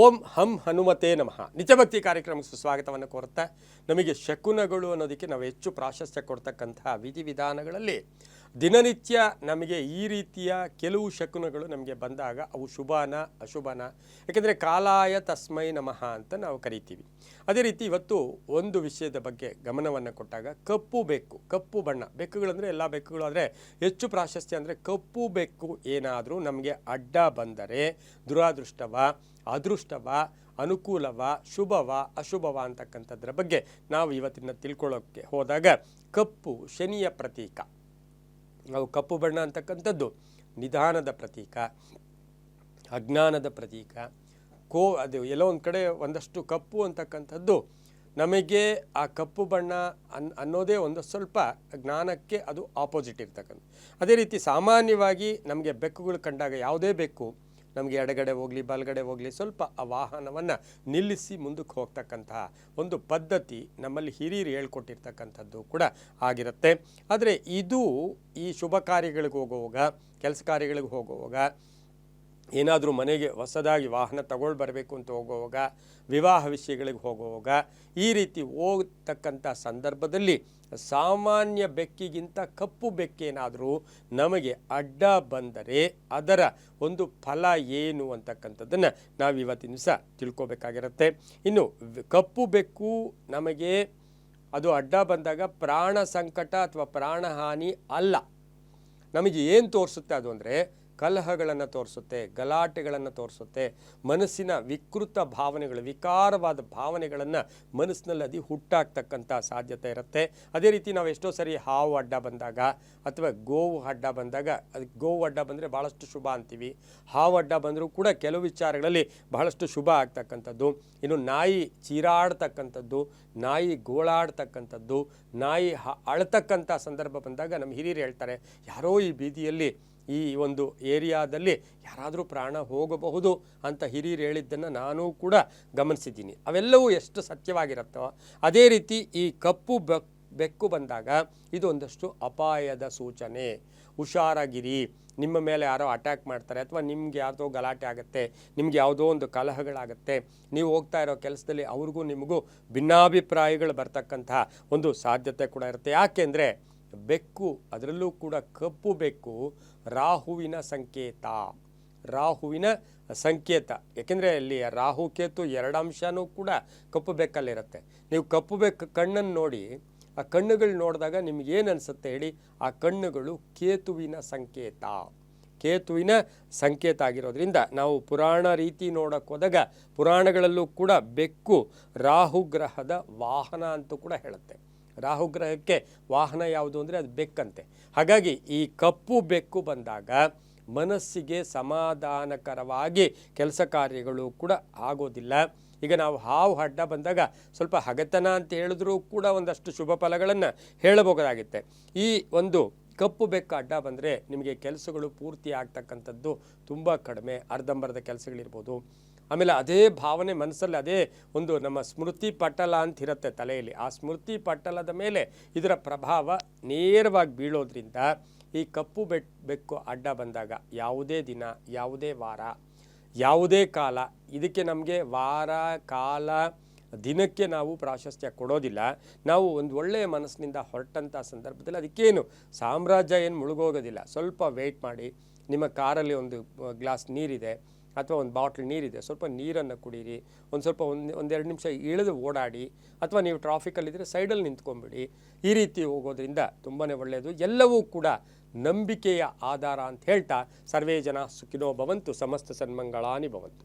ಓಂ ಹಂ ಹನುಮತೆ ನಮಃ. ನಿತ್ಯಭಕ್ತಿ ಕಾರ್ಯಕ್ರಮಕ್ಕೆ ಸುಸ್ವಾಗತವನ್ನು ಕೋರುತ್ತಾ, ನಮಗೆ ಶಕುನಗಳು ಅನ್ನೋದಕ್ಕೆ ನಾವು ಹೆಚ್ಚು ಪ್ರಾಶಸ್ತ್ಯ ಕೊಡ್ತಕ್ಕಂತಹ ವಿಧಿವಿಧಾನಗಳಲ್ಲಿ ದಿನನಿತ್ಯ ನಮಗೆ ಈ ರೀತಿಯ ಕೆಲವು ಶಕುನಗಳು ನಮಗೆ ಬಂದಾಗ ಅವು ಶುಭನ ಅಶುಭನ, ಯಾಕೆಂದರೆ ಕಾಲಾಯ ತಸ್ಮೈ ನಮಃ ಅಂತ ನಾವು ಕರಿತೀವಿ. ಅದೇ ರೀತಿ ಇವತ್ತು ಒಂದು ವಿಷಯದ ಬಗ್ಗೆ ಗಮನವನ್ನು ಕೊಟ್ಟಾಗ, ಕಪ್ಪು ಬೆಕ್ಕು, ಕಪ್ಪು ಬಣ್ಣ ಬೆಕ್ಕುಗಳಂದರೆ ಎಲ್ಲ ಬೆಕ್ಕುಗಳು, ಆದರೆ ಹೆಚ್ಚು ಪ್ರಾಶಸ್ತ್ಯ ಅಂದರೆ ಕಪ್ಪು ಬೆಕ್ಕು ಏನಾದರೂ ನಮಗೆ ಅಡ್ಡ ಬಂದರೆ ದುರಾದೃಷ್ಟವ, ಅದೃಷ್ಟವ, ಅನುಕೂಲವ, ಶುಭವ, ಅಶುಭವ ಅಂತಕ್ಕಂಥದ್ರ ಬಗ್ಗೆ ನಾವು ಇವತ್ತಿನ ತಿಳ್ಕೊಳ್ಳೋಕ್ಕೆ ಹೋದಾಗ, ಕಪ್ಪು ಶನಿಯ ಪ್ರತೀಕ. ನಾವು ಕಪ್ಪು ಬಣ್ಣ ಅಂತಕ್ಕಂಥದ್ದು ನಿಧಾನದ ಪ್ರತೀಕ, ಅಜ್ಞಾನದ ಪ್ರತೀಕ. ಅದು ಎಲ್ಲೋ ಒಂದು ಕಡೆ ಒಂದಷ್ಟು ಕಪ್ಪು ಅಂತಕ್ಕಂಥದ್ದು ನಮಗೆ ಆ ಕಪ್ಪು ಬಣ್ಣ ಅನ್ನೋದೇ ಒಂದು ಸ್ವಲ್ಪ ಜ್ಞಾನಕ್ಕೆ ಅದು ಆಪೋಸಿಟ್ ಇರ್ತಕ್ಕಂಥ. ಅದೇ ರೀತಿ ಸಾಮಾನ್ಯವಾಗಿ ನಮಗೆ ಬೆಕ್ಕುಗಳು ಕಂಡಾಗ, ಯಾವುದೇ ಬೆಕ್ಕು ನಮಗೆ ಎಡಗಡೆ ಹೋಗಲಿ ಬಲಗಡೆ ಹೋಗಲಿ ಸ್ವಲ್ಪ ಆ ವಾಹನವನ್ನು ನಿಲ್ಲಿಸಿ ಮುಂದಕ್ಕೆ ಹೋಗ್ತಕ್ಕಂತಹ ಒಂದು ಪದ್ಧತಿ ನಮ್ಮಲ್ಲಿ ಹಿರಿಯರು ಹೇಳ್ಕೊಟ್ಟಿರ್ತಕ್ಕಂಥದ್ದು ಕೂಡ ಆಗಿರುತ್ತೆ. ಆದರೆ ಇದು ಈ ಶುಭ ಕಾರ್ಯಗಳಿಗೆ ಹೋಗುವಾಗ, ಕೆಲಸ ಕಾರ್ಯಗಳಿಗೆ ಹೋಗುವಾಗ, ಏನಾದರೂ ಮನೆಗೆ ಹೊಸದಾಗಿ ವಾಹನ ತಗೊಂಡು ಬರಬೇಕು ಅಂತ ಹೋಗುವಾಗ, ವಿವಾಹ ವಿಷಯಗಳಿಗೆ ಹೋಗುವಾಗ, ಈ ರೀತಿ ಹೋಗ್ತಕ್ಕಂಥ ಸಂದರ್ಭದಲ್ಲಿ ಸಾಮಾನ್ಯ ಬೆಕ್ಕಿಗಿಂತ ಕಪ್ಪು ಬೆಕ್ಕೇನಾದರೂ ನಮಗೆ ಅಡ್ಡ ಬಂದರೆ ಅದರ ಒಂದು ಫಲ ಏನು ಅಂತಕ್ಕಂಥದ್ದನ್ನು ನಾವು ಇವತ್ತಿನ ದಿವಸ ತಿಳ್ಕೊಬೇಕಾಗಿರುತ್ತೆ. ಇನ್ನು ಕಪ್ಪು ಬೆಕ್ಕು ನಮಗೆ ಅದು ಅಡ್ಡ ಬಂದಾಗ ಪ್ರಾಣ ಸಂಕಟ ಅಥವಾ ಪ್ರಾಣಹಾನಿ ಅಲ್ಲ. ನಮಗೆ ಏನು ತೋರಿಸುತ್ತೆ ಅದು ಅಂದರೆ ಕಲಹಗಳನ್ನು ತೋರಿಸುತ್ತೆ, ಗಲಾಟೆಗಳನ್ನು ತೋರಿಸುತ್ತೆ, ಮನಸ್ಸಿನ ವಿಕೃತ ಭಾವನೆಗಳು, ವಿಕಾರವಾದ ಭಾವನೆಗಳನ್ನು ಮನಸ್ಸಿನಲ್ಲಿ ಅದು ಹುಟ್ಟಾಕ್ತಕ್ಕಂಥ ಸಾಧ್ಯತೆ ಇರುತ್ತೆ. ಅದೇ ರೀತಿ ನಾವು ಎಷ್ಟೋ ಸರಿ ಹಾವು ಅಡ್ಡ ಬಂದಾಗ ಅಥವಾ ಗೋವು ಅಡ್ಡ ಬಂದಾಗ, ಅದಕ್ಕೆ ಗೋವು ಅಡ್ಡ ಬಂದರೆ ಭಾಳಷ್ಟು ಶುಭ ಅಂತೀವಿ, ಹಾವು ಅಡ್ಡ ಬಂದರೂ ಕೂಡ ಕೆಲವು ವಿಚಾರಗಳಲ್ಲಿ ಬಹಳಷ್ಟು ಶುಭ ಆಗ್ತಕ್ಕಂಥದ್ದು. ಇನ್ನು ನಾಯಿ ಚೀರಾಡ್ತಕ್ಕಂಥದ್ದು, ನಾಯಿ ಗೋಳಾಡ್ತಕ್ಕಂಥದ್ದು, ನಾಯಿ ಅಳ್ತಕ್ಕಂಥ ಸಂದರ್ಭ ಬಂದಾಗ ನಮ್ಮ ಹಿರಿಯರು ಹೇಳ್ತಾರೆ, ಯಾರೋ ಈ ಬೀದಿಯಲ್ಲಿ ಈ ಒಂದು ಏರಿಯಾದಲ್ಲಿ ಯಾರಾದರೂ ಪ್ರಾಣ ಹೋಗಬಹುದು ಅಂತ ಹಿರಿಯರು ಹೇಳಿದ್ದನ್ನು ನಾನು ಕೂಡ ಗಮನಿಸಿದ್ದೀನಿ. ಅವೆಲ್ಲವೂ ಎಷ್ಟು ಸತ್ಯವಾಗಿರುತ್ತೋ ಅದೇ ರೀತಿ ಈ ಕಪ್ಪು ಬೆಕ್ಕು ಬಂದಾಗ ಇದು ಒಂದಷ್ಟು ಅಪಾಯದ ಸೂಚನೆ. ಹುಷಾರಾಗಿರಿ, ನಿಮ್ಮ ಮೇಲೆ ಯಾರೋ ಅಟ್ಯಾಕ್ ಮಾಡ್ತಾರೆ, ಅಥವಾ ನಿಮ್ಗೆ ಯಾವುದೋ ಗಲಾಟೆ ಆಗುತ್ತೆ, ನಿಮ್ಗೆ ಯಾವುದೋ ಒಂದು ಕಲಹಗಳಾಗುತ್ತೆ, ನೀವು ಹೋಗ್ತಾ ಇರೋ ಕೆಲಸದಲ್ಲಿ ಅವ್ರಿಗೂ ನಿಮಗೂ ಭಿನ್ನಾಭಿಪ್ರಾಯಗಳು ಬರ್ತಕ್ಕಂತಹ ಒಂದು ಸಾಧ್ಯತೆ ಕೂಡ ಇರುತ್ತೆ. ಯಾಕೆಂದರೆ ಬೆಕ್ಕು, ಅದರಲ್ಲೂ ಕೂಡ ಕಪ್ಪು ಬೆಕ್ಕು ರಾಹುವಿನ ಸಂಕೇತ, ರಾಹುವಿನ ಸಂಕೇತ. ಏಕೆಂದರೆ ಅಲ್ಲಿ ರಾಹು ಕೇತು ಎರಡು ಅಂಶನೂ ಕೂಡ ಕಪ್ಪು ಬೆಕ್ಕಲ್ಲಿರುತ್ತೆ. ನೀವು ಕಪ್ಪು ಬೆಕ್ಕು ಕಣ್ಣನ್ನು ನೋಡಿ, ಆ ಕಣ್ಣುಗಳು ನೋಡಿದಾಗ ನಿಮಗೇನು ಅನಿಸುತ್ತೆ ಹೇಳಿ? ಆ ಕಣ್ಣುಗಳು ಕೇತುವಿನ ಸಂಕೇತ, ಕೇತುವಿನ ಸಂಕೇತ ಆಗಿರೋದ್ರಿಂದ ನಾವು ಪುರಾಣ ರೀತಿ ನೋಡೋಕೆ ಹೋದಾಗ ಪುರಾಣಗಳಲ್ಲೂ ಕೂಡ ಬೆಕ್ಕು ರಾಹುಗ್ರಹದ ವಾಹನ ಅಂತೂ ಕೂಡ ಹೇಳುತ್ತೆ. ರಾಹುಗ್ರಹಕ್ಕೆ ವಾಹನ ಯಾವುದು ಅಂದರೆ ಅದು ಬೆಕ್ಕಂತೆ. ಹಾಗಾಗಿ ಈ ಕಪ್ಪು ಬೆಕ್ಕು ಬಂದಾಗ ಮನಸ್ಸಿಗೆ ಸಮಾಧಾನಕರವಾಗಿ ಕೆಲಸ ಕಾರ್ಯಗಳು ಕೂಡ ಆಗೋದಿಲ್ಲ. ಈಗ ನಾವು ಹಾವು ಅಡ್ಡ ಬಂದಾಗ ಸ್ವಲ್ಪ ಹಗತನ ಅಂತ ಹೇಳಿದ್ರೂ ಕೂಡ ಒಂದಷ್ಟು ಶುಭ ಫಲಗಳನ್ನು ಹೇಳಬಹುದಾಗುತ್ತೆ. ಈ ಒಂದು ಕಪ್ಪು ಬೆಕ್ಕು ಅಡ್ಡ ಬಂದರೆ ನಿಮಗೆ ಕೆಲಸಗಳು ಪೂರ್ತಿ ಆಗ್ತಕ್ಕಂಥದ್ದು ತುಂಬ ಕಡಿಮೆ, ಅರ್ಧಂಬರ್ಧ ಕೆಲಸಗಳಿರ್ಬೋದು. ಆಮೇಲೆ ಅದೇ ಭಾವನೆ ಮನಸ್ಸಲ್ಲಿ, ಅದೇ ಒಂದು ನಮ್ಮ ಸ್ಮೃತಿ ಪಟಲ ಅಂತ ಇರುತ್ತೆ ತಲೆಯಲ್ಲಿ, ಆ ಸ್ಮೃತಿ ಪಟಲದ ಮೇಲೆ ಇದರ ಪ್ರಭಾವ ನೇರವಾಗಿ ಬೀಳೋದ್ರಿಂದ ಈ ಕಪ್ಪು ಬೆಕ್ಕು ಅಡ್ಡ ಬಂದಾಗ ಯಾವುದೇ ದಿನ, ಯಾವುದೇ ವಾರ, ಯಾವುದೇ ಕಾಲ, ಇದಕ್ಕೆ ನಮಗೆ ವಾರ, ಕಾಲ, ದಿನಕ್ಕೆ ನಾವು ಪ್ರಾಶಸ್ತ್ಯ ಕೊಡೋದಿಲ್ಲ. ನಾವು ಒಂದು ಒಳ್ಳೆಯ ಮನಸ್ಸಿನಿಂದ ಹೊರಟಂಥ ಸಂದರ್ಭದಲ್ಲಿ ಅದಕ್ಕೇನು ಸಾಮ್ರಾಜ್ಯ ಏನು ಮುಳುಗೋಗೋದಿಲ್ಲ. ಸ್ವಲ್ಪ ವೆಯ್ಟ್ ಮಾಡಿ, ನಿಮ್ಮ ಕಾರಲ್ಲಿ ಒಂದು ಗ್ಲಾಸ್ ನೀರಿದೆ ಅಥವಾ ಒಂದು ಬಾಟ್ಲ್ ನೀರಿದೆ, ಸ್ವಲ್ಪ ನೀರನ್ನು ಕುಡೀರಿ, ಸ್ವಲ್ಪ ಒಂದೆರಡು ನಿಮಿಷ ಇಳಿದು ಓಡಾಡಿ, ಅಥವಾ ನೀವು ಟ್ರಾಫಿಕಲ್ಲಿದ್ದರೆ ಸೈಡಲ್ಲಿ ನಿಂತ್ಕೊಂಡ್ಬಿಡಿ. ಈ ರೀತಿ ಹೋಗೋದ್ರಿಂದ ತುಂಬಾ ಒಳ್ಳೆಯದು. ಎಲ್ಲವೂ ಕೂಡ ನಂಬಿಕೆಯ ಆಧಾರ ಅಂತ ಹೇಳ್ತಾ, ಸರ್ವೇ ಜನ ಸುಖಿನೋ ಭವಂತು, ಸಮಸ್ತ ಸನ್ಮಂಗಳಾನಿ ಭವಂತು.